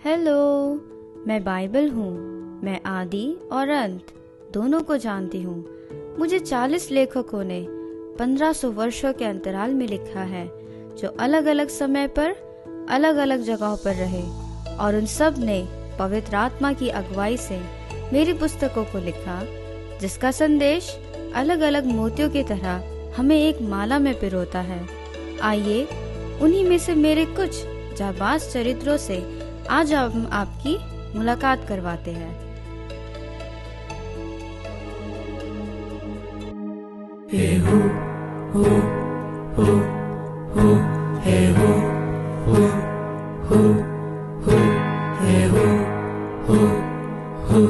Hello, मैं Bible हूँ। मैं आदि और अंत दोनों को जानती हूँ। मुझे 40 लेखकों ने 1500 वर्षों के अंतराल में लिखा है, जो अलग अलग समय पर अलग अलग जगहों पर रहे, और उन सब ने पवित्र आत्मा की अगुवाई से मेरी पुस्तकों को लिखा, जिसका संदेश अलग अलग मोतियों की तरह हमें एक माला में पिरोता है। आइए उन्हीं में से मेरे कुछ जाबाज चरित्रों से आज हम आपकी मुलाकात करवाते हैं। हे हो हो हो हो हे हो हो हो हो हे हो हो हो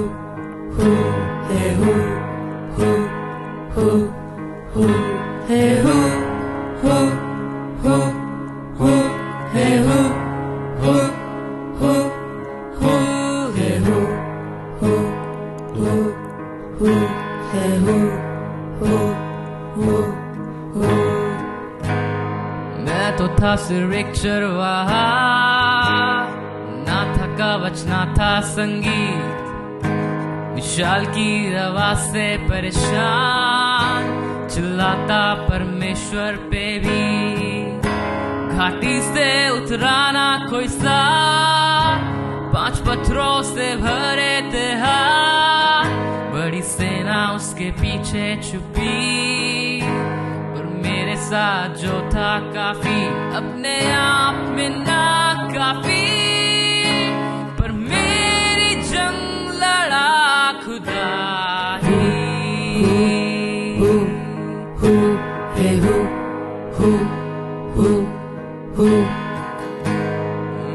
हो हे हो हो हो हो हे हो हो हो हो हे हो हो हो हो हे हो हो हो हो हे हो हो हो हो। मैं तो था सिर्फ एक चरवाहा, ना था कवच ना था संगीत, विशाल की आवाज से परेशान चिल्लाता परमेश्वर पे भी। घाटी से उतरा ना कोई सा, 5 पत्थरों से भरे थे हाथ, बड़ी सेना उसके पीछे छुपी, और मेरे साथ जो था काफी, अपने आप में ना काफी, पर मेरी जंग लड़ा खुदा ही।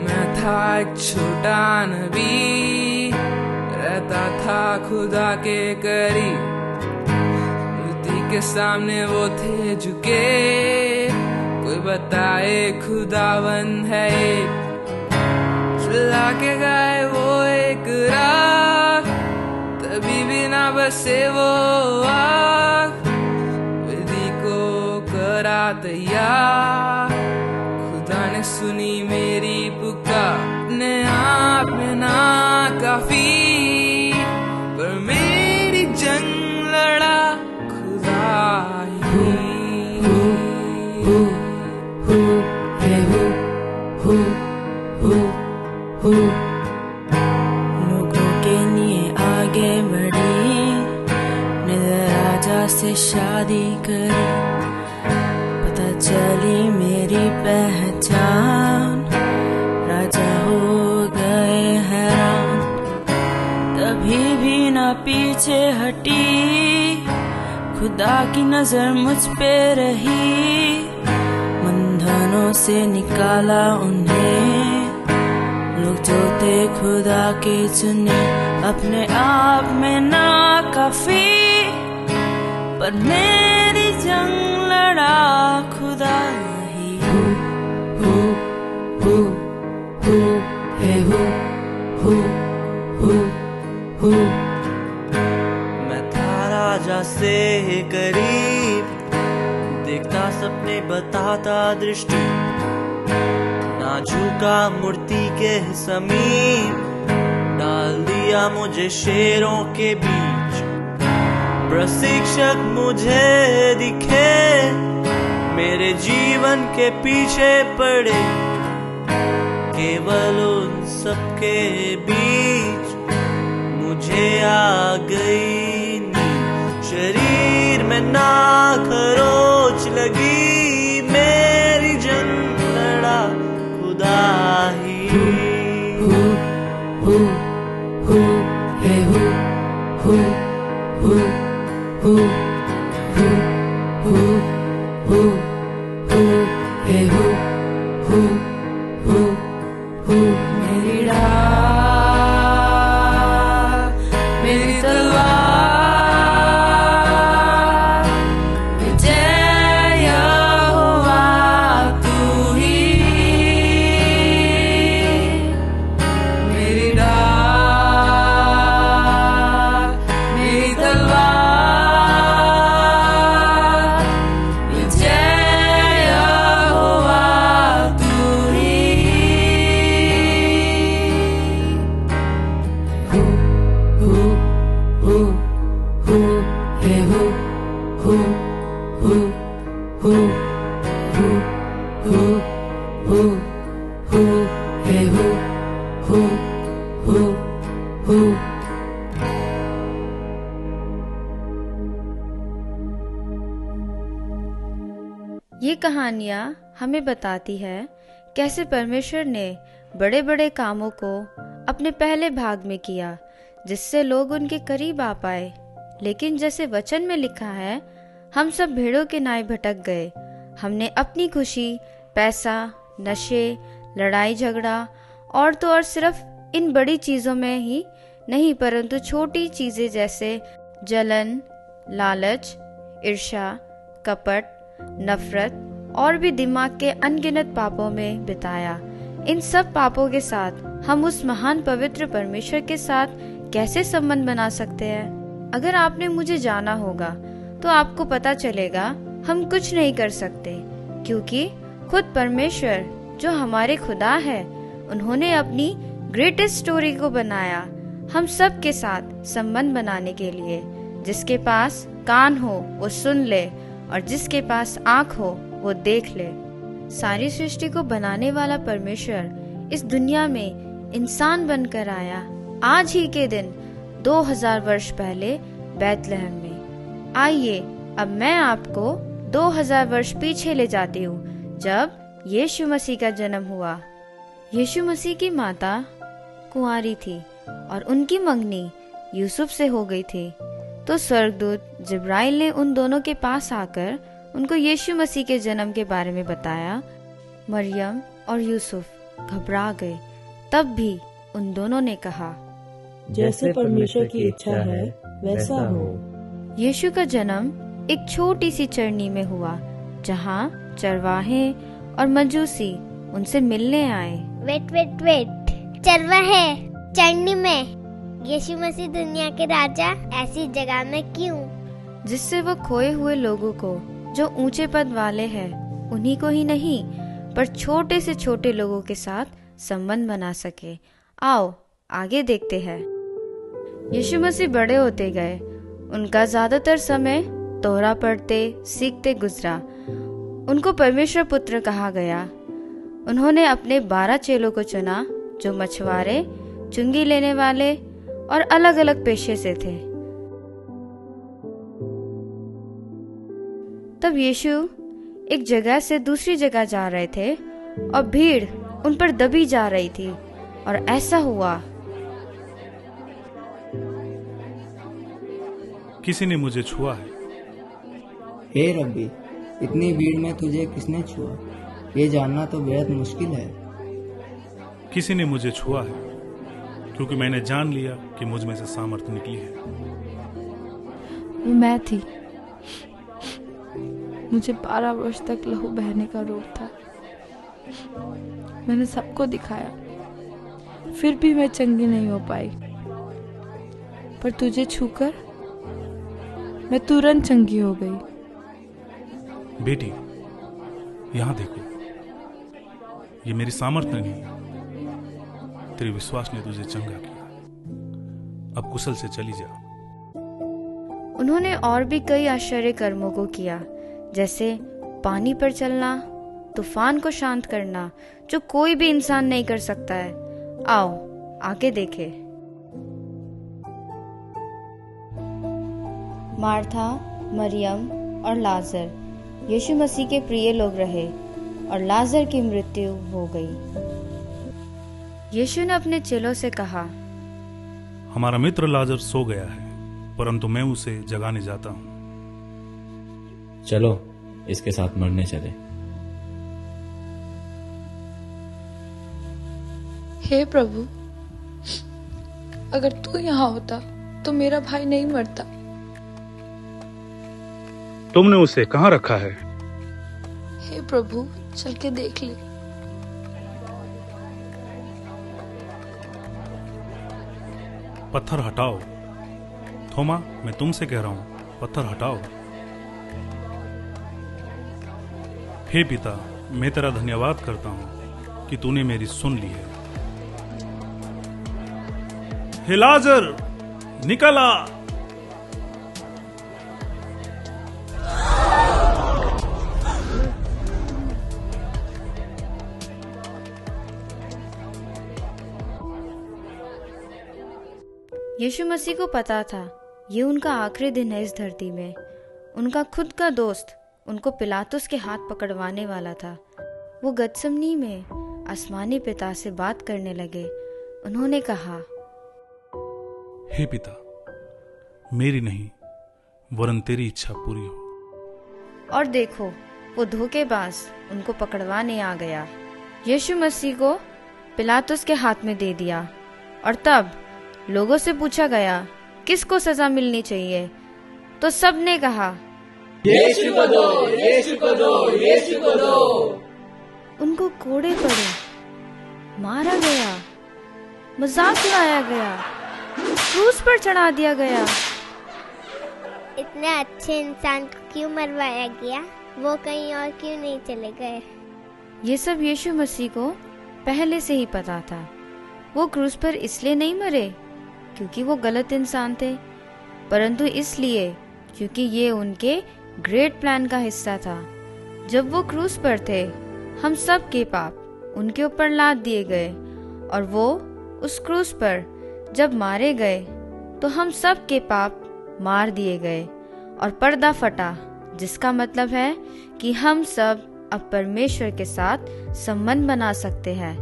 मैं था एक छोटा नबी, रहता था खुदा के करीब, मूर्ति के सामने वो थे झुके, कोई बताए खुदावन है एक, चिल्ला के गाए वो एक राग, तभी भी ना बसे वो आग, विधि को करा तैयार, खुदा ने सुनी मेरी पुकार, अपने आप में ना काफी, पर मेरी जंग लड़ा खुदा ही। लोगों के लिए आगे बढ़ी, राजा से शादी करी, पता चली मेरी पहचान, राजा हो गए हैरान, तभी भी ना पीछे हटी, खुदा की नजर मुझ पे रही, बंधनों से निकाला उन्हें, लोग जो थे खुदा के चुने, अपने आप में ना काफी, पर मेरी जंग लड़ा खुदा ही। हो हो हो हे हो हो हो हो। मैं था राजा से करीब, देखता सपने बताता दृष्टि, ना झुका मूर्ति के समीप, डाल दिया मुझे शेरों के बीच, प्रशिक्षक मुझे दिखे, मेरे जीवन के पीछे पड़े, केवल उन सबके बीच मुझे आ गई नींद, शरीर में ना खरोच लगी, मेरी जंग लड़ा खुदा ही। हो हो हो हे हो हो हो हो हो हो हो हो हे हो हो हो हो। मेरी डाल मेरी तलवार, विजय यहोवा तू ही, मेरी डाल हु हु हु। ये कहानियाँ हमें बताती है कैसे परमेश्वर ने बड़े बड़े कामों को अपने पहले भाग में किया जिससे लोग उनके करीब आ पाए। लेकिन जैसे वचन में लिखा है, हम सब भेड़ों के नाय भटक गए। हमने अपनी खुशी, पैसा, नशे, लड़ाई झगड़ा और तो और सिर्फ इन बड़ी चीज़ों में ही नहीं परंतु छोटी चीज़ें जैसे जलन, लालच, ईर्ष्या, कपट, नफरत और भी दिमाग के अनगिनत पापों में बिताया। इन सब पापों के साथ हम उस महान पवित्र परमेश्वर के साथ कैसे संबंध बना सकते हैं? अगर आपने मुझे जाना होगा तो आपको पता चलेगा हम कुछ नहीं कर सकते, क्योंकि खुद परमेश्वर जो हमारे खुदा है, उन्होंने अपनी ग्रेटेस्ट स्टोरी को बनाया हम सब के साथ संबंध बनाने के लिए। जिसके पास कान हो वो सुन ले और जिसके पास आँख हो वो देख ले। सारी सृष्टि को बनाने वाला परमेश्वर इस दुनिया में इंसान बनकर आया आज ही के दिन 2000 वर्ष पहले बैतलहम में। आइए अब मैं आपको 2000 वर्ष पीछे ले जाती हूँ जब यीशु मसीह का जन्म हुआ। यीशु मसीह की माता कुंवारी थी और उनकी मंगनी यूसुफ से हो गई थी। तो स्वर्गदूत जिब्राइल ने उन दोनों के पास आकर उनको यीशु मसीह के जन्म के बारे में बताया। मरियम और यूसुफ घबरा गए। तब भी उन दोनों ने कहा, जैसे परमेश्वर की इच्छा है वैसा हो। यीशु का जन्म एक छोटी सी चरनी में हुआ जहाँ चरवाहे और मजूसी उनसे मिलने आए। वेट, चरवाहे चरनी में? यीशु मसीह दुनिया के राजा ऐसी जगह में क्यों? जिससे वो खोए हुए लोगों को जो ऊंचे पद वाले हैं उन्हीं को ही नहीं पर छोटे से छोटे लोगों के साथ संबंध बना सके। आओ आगे देखते हैं। यीशु मसीह बड़े होते गए। उनका ज्यादातर समय तोहरा पढ़ते सीखते गुजरा। उनको परमेश्वर पुत्र कहा गया। उन्होंने अपने 12 चेलों को चुना जो मछुआरे, चुंगी लेने वाले और अलग अलग पेशे से थे। तब यीशु एक जगह से दूसरी जगह जा रहे थे और भीड़ उन पर दबी जा रही थी। और ऐसा हुआ, किसी ने मुझे छुआ है। हे रब्बी, इतनी भीड़ में तुझे किसने छुआ? ये जानना तो बेहद मुश्किल है। किसी ने मुझे छुआ है क्योंकि मैंने जान लिया कि मुझ में से सामर्थ्य निकली है। वो मैं थी। मुझे 12 वर्ष तक लहू बहने का रोग था। मैंने सबको दिखाया, फिर भी मैं चंगी नहीं हो पाई। पर तुझे छूकर मैं तुरंत चंगी हो गई। बेटी, यहाँ देखो, ये मेरी सामर्थ्य नहीं, तेरे विश्वास ने तुझे चंगा किया। अब कुशल से चली जा। उन्होंने और भी कई आश्चर्य कर्मों को किया, जैसे पानी पर चलना, तूफान को शांत करना, जो कोई भी इंसान नहीं कर सकता है। आओ आगे देखें। मार्था, मरियम और लाजर यीशु मसीह के प्रिय लोग रहे और लाजर की मृत्यु हो गई। यीशु ने अपने चेलों से कहा, हमारा मित्र लाजर सो गया है, परंतु मैं उसे जगाने जाता हूँ। चलो इसके साथ मरने चले। हे प्रभु, अगर तू यहाँ होता तो मेरा भाई नहीं मरता। तुमने उसे कहाँ रखा है? हे प्रभु, चल के देख ले। पत्थर हटाओ। थोमा, मैं तुमसे कह रहा हूँ, पत्थर हटाओ। हे पिता, मैं तेरा धन्यवाद करता हूँ कि तूने मेरी सुन ली है। हे लाजर, निकल आ। यीशु मसीह को पता था ये उनका आखिरी दिन है इस धरती में। उनका खुद का दोस्त उनको पिलातुस के हाथ पकड़वाने वाला था। वो गतसमनी में आसमानी पिता से बात करने लगे। उन्होंने कहा, हे पिता, मेरी नहीं वरन तेरी इच्छा पूरी हो। और देखो, वो धोखेबाज उनको पकड़वाने आ गया। यीशु मसीह को पिलातुस के हाथ में दे दिया और तब लोगों से पूछा गया किसको सजा मिलनी चाहिए, तो सब ने कहा, यीशु को दो, यीशु को दो, यीशु को दो। उनको कोड़े पड़े, मारा गया, मजाक उड़ाया गया, क्रूस पर चढ़ा दिया गया। इतने अच्छे इंसान को क्यों मरवाया गया? वो कहीं और क्यों नहीं चले गए? ये सब यीशु मसीह को पहले से ही पता था। वो क्रूस पर इसलिए नहीं मरे क्योंकि वो गलत इंसान थे, परंतु इसलिए क्योंकि ये उनके ग्रेट प्लान का हिस्सा था। जब वो क्रूस पर थे, हम सब के पाप उनके ऊपर लाद दिए गए और वो उस क्रूस पर जब मारे गए तो हम सब के पाप मार दिए गए और पर्दा फटा, जिसका मतलब है कि हम सब अब परमेश्वर के साथ संबंध बना सकते हैं।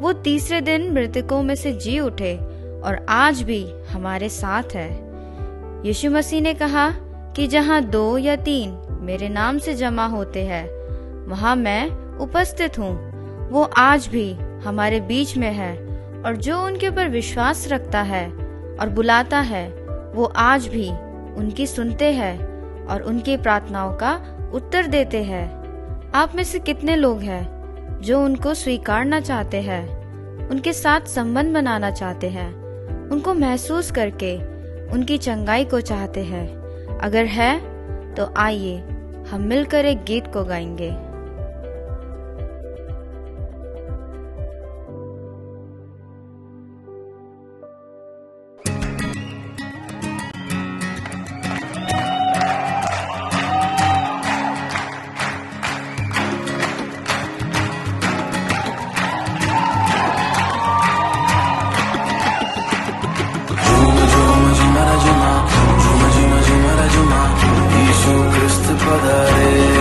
वो तीसरे दिन मृतकों में से जी उठे और आज भी हमारे साथ है। यीशु मसीह ने कहा कि जहाँ 2 या 3 मेरे नाम से जमा होते हैं, वहाँ मैं उपस्थित हूँ। वो आज भी हमारे बीच में है और जो उनके ऊपर विश्वास रखता है और बुलाता है, वो आज भी उनकी सुनते हैं और उनकी प्रार्थनाओं का उत्तर देते हैं। आप में से कितने लोग हैं जो उनको स्वीकारना चाहते हैं, उनके साथ संबंध बनाना चाहते हैं, उनको महसूस करके उनकी चंगाई को चाहते हैं? अगर है तो आइए हम मिलकर एक गीत को गाएंगे। Yीशु ख्रिस्त पधारे,